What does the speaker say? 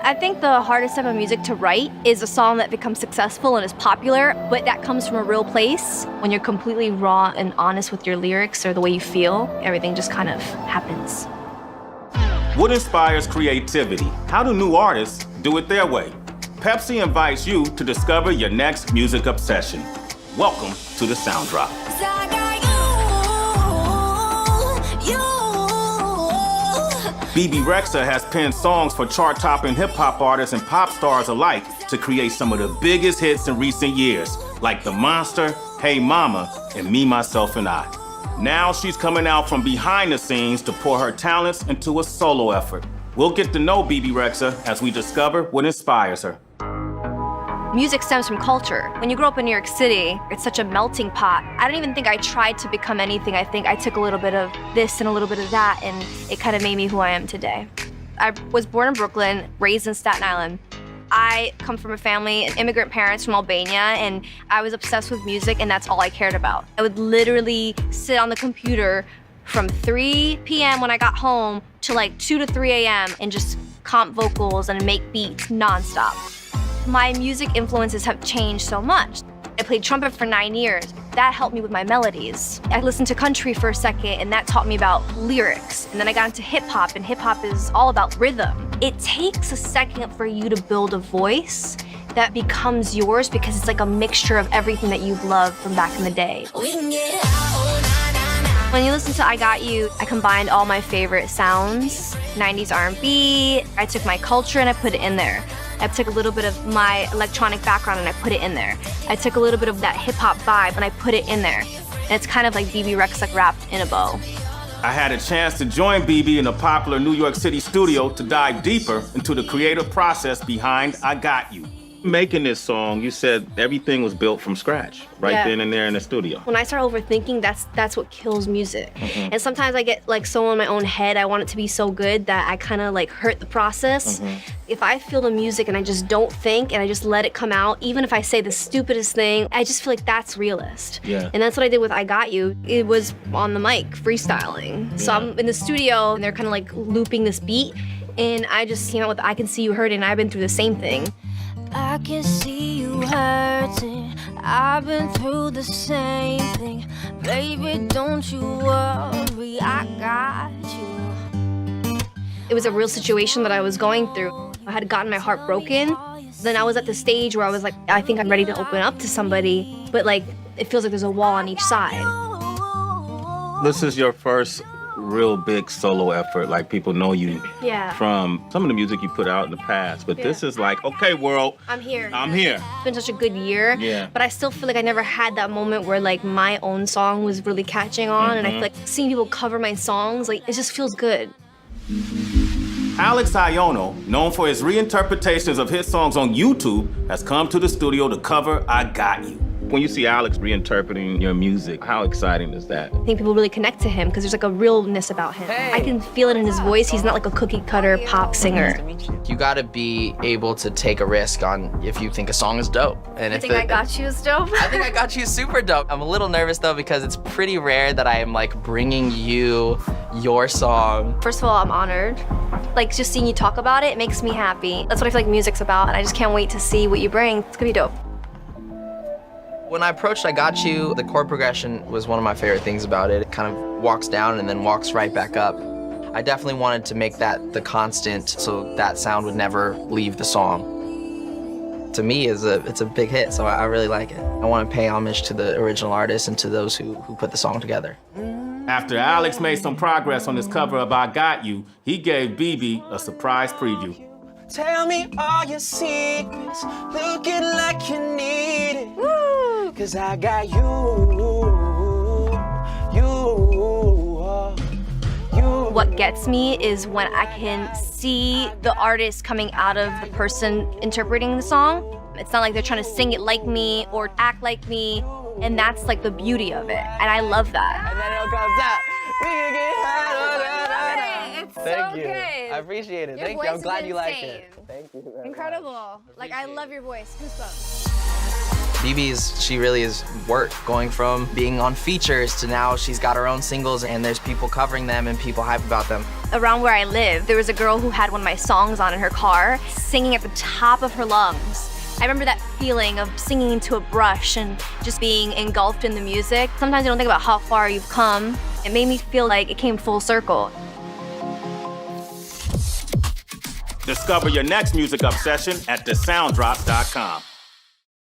I think the hardest type of music to write is a song that becomes successful and is popular, but that comes from a real place. When you're completely raw and honest with your lyrics or the way you feel, everything just kind of happens. What inspires creativity? How do new artists do it their way? Pepsi invites you to discover your next music obsession. Welcome to the Sound Drop. Bebe Rexha has penned songs for chart-topping hip-hop artists and pop stars alike to create some of the biggest hits in recent years, like The Monster, Hey Mama, and Me, Myself, and I. Now she's coming out from behind the scenes to pour her talents into a solo effort. We'll get to know Bebe Rexha as we discover what inspires her. Music stems from culture. When you grow up in New York City, it's such a melting pot. I don't even think I tried to become anything. I think I took a little bit of this and a little bit of that, and it kind of made me who I am today. I was born in Brooklyn, raised in Staten Island. I come from a family, immigrant parents from Albania, and I was obsessed with music, and that's all I cared about. I would literally sit on the computer from 3 p.m. when I got home to like 2 to 3 a.m. and just comp vocals and make beats nonstop. My music influences have changed so much. I played trumpet for 9 years. That helped me with my melodies. I listened to country for a second, and that taught me about lyrics. And then I got into hip hop, and hip hop is all about rhythm. It takes a second for you to build a voice that becomes yours because it's like a mixture of everything that you've loved from back in the day. When you listen to I Got You, I combined all my favorite sounds, 90s R&B. I took my culture and I put it in there. I took a little bit of my electronic background and I put it in there. I took a little bit of that hip-hop vibe and I put it in there. And it's kind of like Bebe Rexha wrapped in a bow. I had a chance to join Bebe in a popular New York City studio to dive deeper into the creative process behind I Got You. Making this song, you said everything was built from scratch, right then and there in the studio. When I start overthinking, that's what kills music. And sometimes I get like so in my own head, I want it to be so good that I kind of like hurt the process. If I feel the music and I just don't think and I just let it come out, even if I say the stupidest thing, I just feel like that's realist. And that's what I did with I Got You. It was on the mic, freestyling. So I'm in the studio and they're kind of like looping this beat and I just came out with I Can See You Hurting, and I've been through the same thing. I can see you hurting. I've been through the same thing. Baby, don't you worry, I got you. It was a real situation that I was going through. I had gotten my heart broken. Then I was at the stage where I was like, I think I'm ready to open up to somebody, but like, it feels like there's a wall on each side. This is your first real big solo effort, like people know you from some of the music you put out in the past, but this is like, okay, world, I'm here. I'm here. It's been such a good year, but I still feel like I never had that moment where like my own song was really catching on, and I feel like seeing people cover my songs, like it just feels good. Alex Iono, known for his reinterpretations of his songs on YouTube, has come to the studio to cover I Got You. When you see Alex reinterpreting your music, how exciting is that? I think people really connect to him because there's like a realness about him. I can feel it in his voice. He's not like a cookie cutter pop singer. You gotta be able to take a risk on if you think a song is dope. And I think I Got You is dope. I think I Got You is super dope. I'm a little nervous though because it's pretty rare that I am like bringing you your song. First of all, I'm honored. Like just seeing you talk about it makes me happy. That's what I feel like music's about, and I just can't wait to see what you bring. It's gonna be dope. When I approached I Got You, the chord progression was one of my favorite things about it. It kind of walks down and then walks right back up. I definitely wanted to make that the constant so that sound would never leave the song. To me, it's a big hit, so I really like it. I want to pay homage to the original artist and to those who put the song together. After Alex made some progress on his cover of I Got You, he gave Bebe a surprise preview. Tell me all your secrets, looking like you need it. Woo! 'Cause I got you. What gets me is when I can see the artist coming out of the person interpreting the song. It's not like they're trying to sing it like me or act like me, and that's like the beauty of it, and I love that. And then it all comes out. We can get high. It's Thank so you. good. I appreciate it. Your Thank you. I'm voice glad is you like insane. it. Thank you. Incredible. Like, I love your voice. Goosebumps. She really is work, going from being on features to now she's got her own singles and there's people covering them and people hype about them. Around where I live, there was a girl who had one of my songs on in her car, singing at the top of her lungs. I remember that feeling of singing into a brush and just being engulfed in the music. Sometimes you don't think about how far you've come. It made me feel like it came full circle. Discover your next music obsession at thesounddrop.com.